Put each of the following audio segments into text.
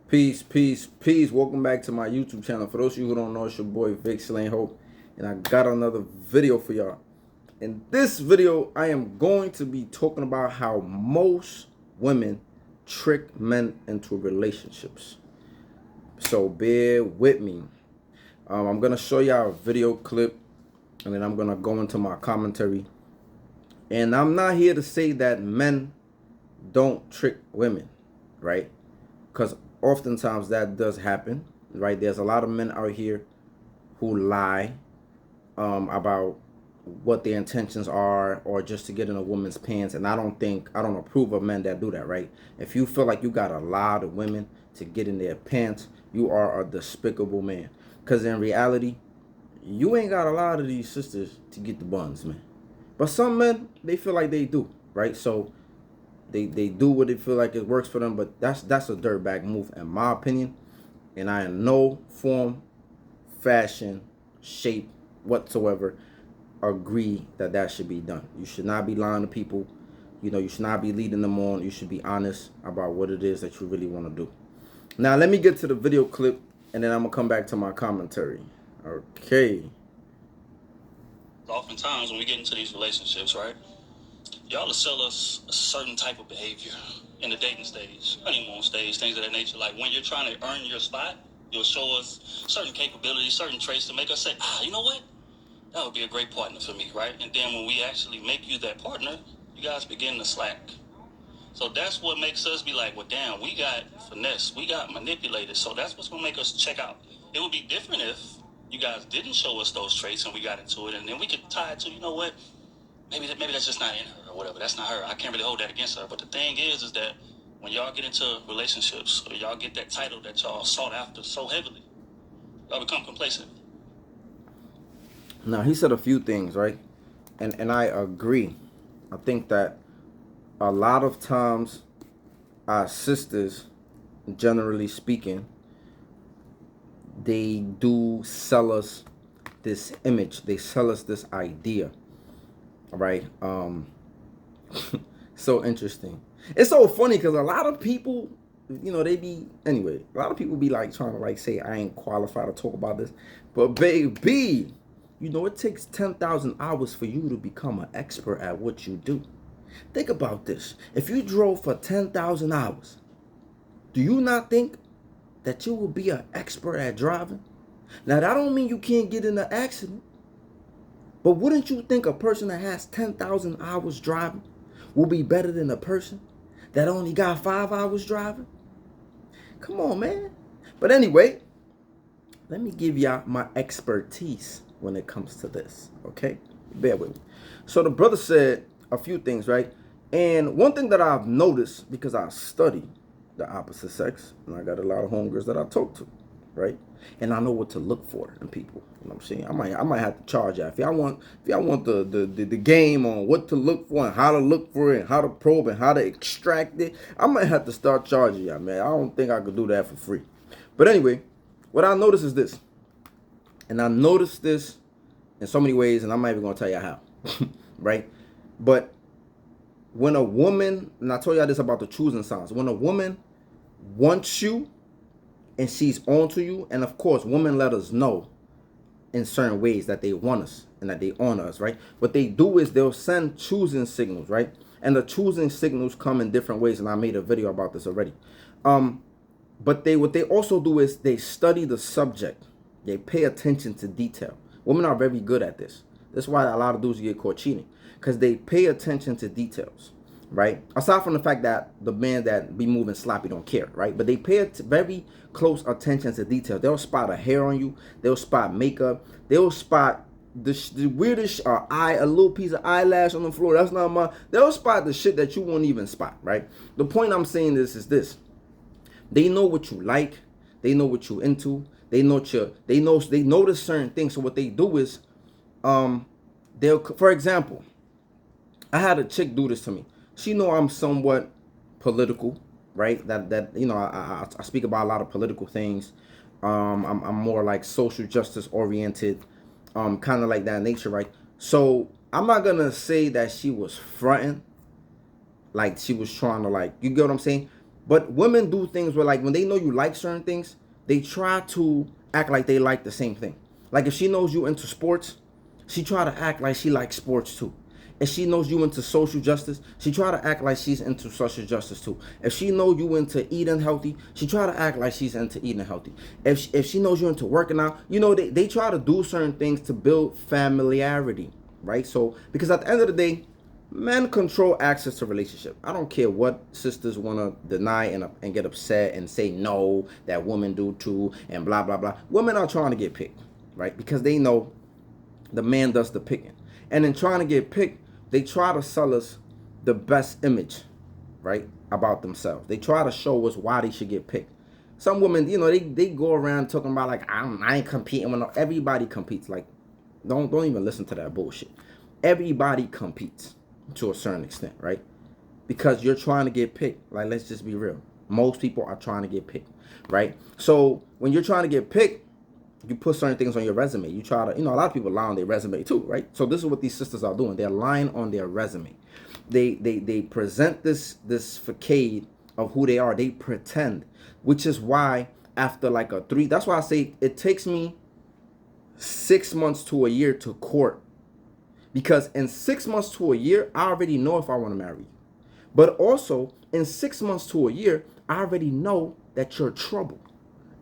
Peace, peace, peace. Welcome back to my YouTube channel. For those of you who don't know, it's your boy Vic Slane Hope, and I got another video for y'all. In this video, I am going to be talking about how most women trick men into relationships. So bear with me. I'm gonna show y'all a video clip, and then I'm gonna go into my commentary. And I'm not here to say that men don't trick women, right? Because oftentimes that does happen, right? There's a lot of men out here who lie about what their intentions are, or just to get in a woman's pants. And I don't approve of men that do that, right? If you feel like you gotta lie to women to get in their pants, you are a despicable man. Because in reality, you ain't gotta lie to these sisters to get the buns, man. But some men, they feel like they do, right? So they do what they feel like it works for them, but that's a dirtbag move in my opinion. And I in no form, fashion, shape whatsoever agree that that should be done. You should not be lying to people. You know, you should not be leading them on. You should be honest about what it is that you really want to do. Now let me get to the video clip, and then I'm gonna come back to my commentary. Okay. Oftentimes when we get into these relationships, right? Y'all will sell us a certain type of behavior in the dating stage, honeymoon stage, things of that nature. Like when you're trying to earn your spot, you'll show us certain capabilities, certain traits to make us say, you know what? That would be a great partner for me, right? And then when we actually make you that partner, you guys begin to slack. So that's what makes us be like, well, damn, we got finesse, we got manipulated. So that's what's gonna make us check out. It would be different if you guys didn't show us those traits and we got into it, and then we could tie it to, you know what? Maybe that's just not in her or whatever. That's not her. I can't really hold that against her. But the thing is that when y'all get into relationships or y'all get that title that y'all sought after so heavily, y'all become complacent. Now he said a few things, right? And I agree. I think that a lot of times our sisters, generally speaking, they do sell us this image. They sell us this idea, right? So interesting. It's so funny because a lot of people, they be anyway. A lot of people be like trying to like say I ain't qualified to talk about this, but baby, it takes 10,000 hours for you to become an expert at what you do. Think about this. If you drove for 10,000 hours, do you not think that you will be an expert at driving? Now, that don't mean you can't get in an accident. But wouldn't you think a person that has 10,000 hours driving will be better than a person that only got 5 hours driving? Come on, man. But anyway, let me give y'all my expertise when it comes to this, okay? Bear with me. So the brother said a few things, right? And one thing that I've noticed, because I study the opposite sex, and I got a lot of homegirls that I talk to, right? And I know what to look for in people. You know what I'm saying? I might have to charge y'all. If y'all want the game on what to look for and how to look for it and how to probe and how to extract it, I might have to start charging y'all, man. I don't think I could do that for free. But anyway, what I notice is this. And I noticed this in so many ways, and I'm not even gonna tell you how. Right? But when a woman, and I told y'all this about the choosing signs, when a woman wants you and she's onto you, and of course women let us know in certain ways that they want us and that they honor us, right? What they do is they'll send choosing signals, right? And the choosing signals come in different ways, and I made a video about this already. But what they also do is they study the subject. They pay attention to detail. Women are very good at this. That's why a lot of dudes get caught cheating, because they pay attention to details, right? Aside from the fact that the men that be moving sloppy don't care, right? But they pay very close attention to details. They'll spot a hair on you. They'll spot makeup. They'll spot the weirdest a little piece of eyelash on the floor. That's not my. They'll spot the shit that you won't even spot, right? The point I'm saying this is this. They know what you like. They know what you're into. They know they notice certain things. So what they do is, for example, I had a chick do this to me. She know I'm somewhat political, right? I speak about a lot of political things. I'm more like social justice oriented, kind of like that nature, right? So I'm not gonna say that she was fronting, like she was trying to, like, you get what I'm saying? But women do things where, like, when they know you like certain things, they try to act like they like the same thing. Like, if she knows you into sports, she try to act like she likes sports too. If she knows you into social justice, she try to act like she's into social justice too. If she knows you into eating healthy, she try to act like she's into eating healthy. If she knows you into working out, they try to do certain things to build familiarity, right? So, because at the end of the day, men control access to relationship. I don't care what sisters want to deny and get upset and say no, that women do too, and blah, blah, blah. Women are trying to get picked, right? Because they know the man does the picking. And in trying to get picked, they try to sell us the best image, right, about themselves. They try to show us why they should get picked. Some women, they go around talking about, like, I ain't competing with no. Everybody competes. Like, don't even listen to that bullshit. Everybody competes to a certain extent, right? Because you're trying to get picked. Like, let's just be real. Most people are trying to get picked, right? So when you're trying to get picked, you put certain things on your resume. You try to, a lot of people lie on their resume too, right? So this is what these sisters are doing. They're lying on their resume. They present this facade of who they are. They pretend, which is why after like that's why I say it takes me 6 months to a year to court. Because in 6 months to a year, I already know if I want to marry you. But also, in 6 months to a year, I already know that you're trouble.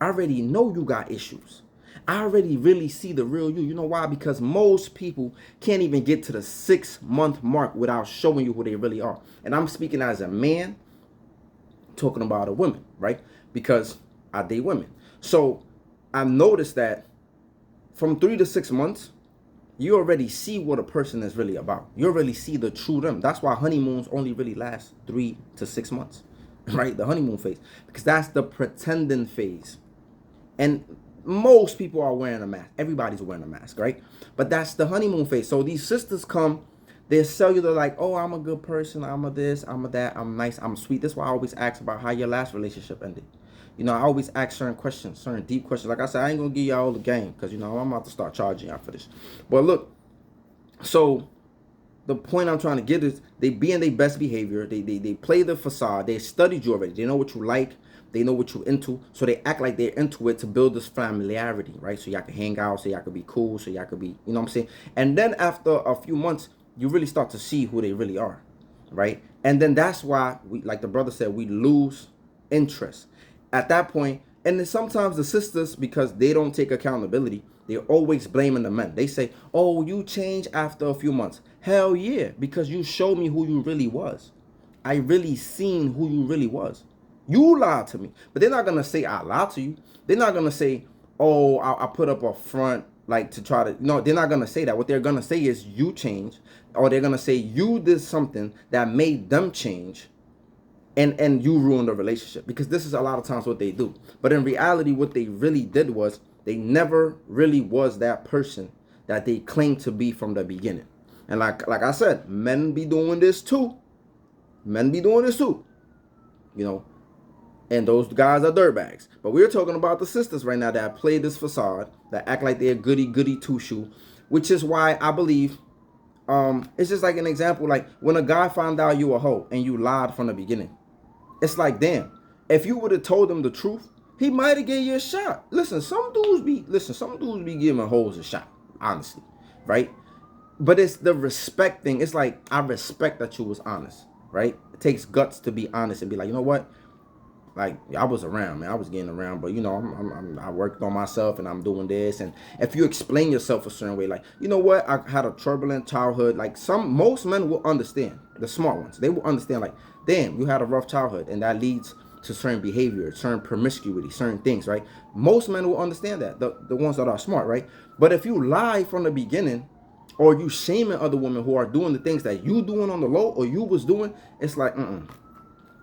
I already know you got issues. I already really see the real you. You know why? Because most people can't even get to the 6-month mark without showing you who they really are. And I'm speaking as a man talking about a woman, right? Because I date women. So I've noticed that from 3 to 6 months, you already see what a person is really about. You already see the true them. That's why honeymoons only really last 3 to 6 months, right? The honeymoon phase, because that's the pretending phase. And most people are wearing a mask. Everybody's wearing a mask, right? But that's the honeymoon phase. So these sisters come, they sell you, they're like, oh, I'm a good person, I'm a this, I'm a that, I'm nice, I'm sweet. That's why I always ask about how your last relationship ended. I always ask certain questions, certain deep questions. Like I said, I ain't gonna give y'all all the game because I'm about to start charging y'all for this. But look, so the point I'm trying to get is they be in their best behavior. They play the facade. They studied you already. They know what you like. They know what you're into. So they act like they're into it to build this familiarity, right? So y'all can hang out, so y'all could be cool, so y'all could be, you know what I'm saying? And then after a few months, you really start to see who they really are, right? And then that's why, we, like the brother said, we lose interest at that point. And then sometimes the sisters, because they don't take accountability, they're always blaming the men. They say, oh, you changed after a few months. Hell yeah, because you showed me who you really was. I really seen who you really was. You lied to me. But they're not going to say I lied to you. They're not going to say, oh, I put up a front like to try to, no, they're not going to say that. What they're going to say is you changed, or they're going to say you did something that made them change. And you ruined the relationship, because this is a lot of times what they do. But in reality, what they really did was they never really was that person that they claimed to be from the beginning. And like I said, men be doing this too. Men be doing this too. And those guys are dirtbags. But we're talking about the sisters right now that play this facade, that act like they're goody two-shoe, which is why I believe it's just like an example. Like when a guy found out you a hoe and you lied from the beginning, it's like, damn, if you would have told him the truth, he might have gave you a shot. Listen, some dudes be giving hoes a shot, honestly, right? But it's the respect thing. It's like, I respect that you was honest, right? It takes guts to be honest and be like, you know what? Like, I was around, man. I was getting around, but I worked on myself and I'm doing this. And if you explain yourself a certain way, like, you know what? I had a turbulent childhood. Like most men will understand, the smart ones. They will understand, like, damn, you had a rough childhood, and that leads to certain behavior, certain promiscuity, certain things, right? Most men will understand that, the ones that are smart, right? But if you lie from the beginning, or you shaming other women who are doing the things that you doing on the low, or you was doing, it's like,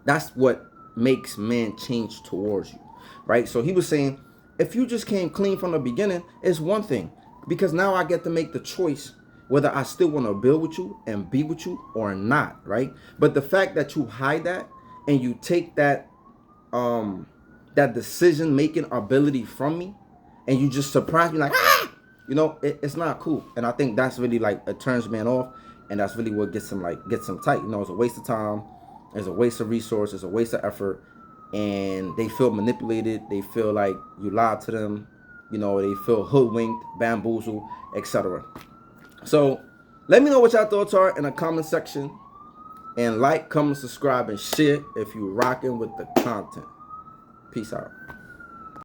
that's what makes men change towards you, right? So he was saying, if you just came clean from the beginning, it's one thing, because now I get to make the choice whether I still want to build with you and be with you or not, right? But the fact that you hide that and you take that that decision making ability from me, and you just surprise me like, it's not cool. And I think that's really like, it turns men off, and that's really what gets them tight. It's a waste of time, it's a waste of resources, it's a waste of effort, and they feel manipulated. They feel like you lied to them. You know, they feel hoodwinked, bamboozled, etc. So let me know what y'all thoughts are in the comment section. And like, comment, subscribe, and share if you're rocking with the content. Peace out.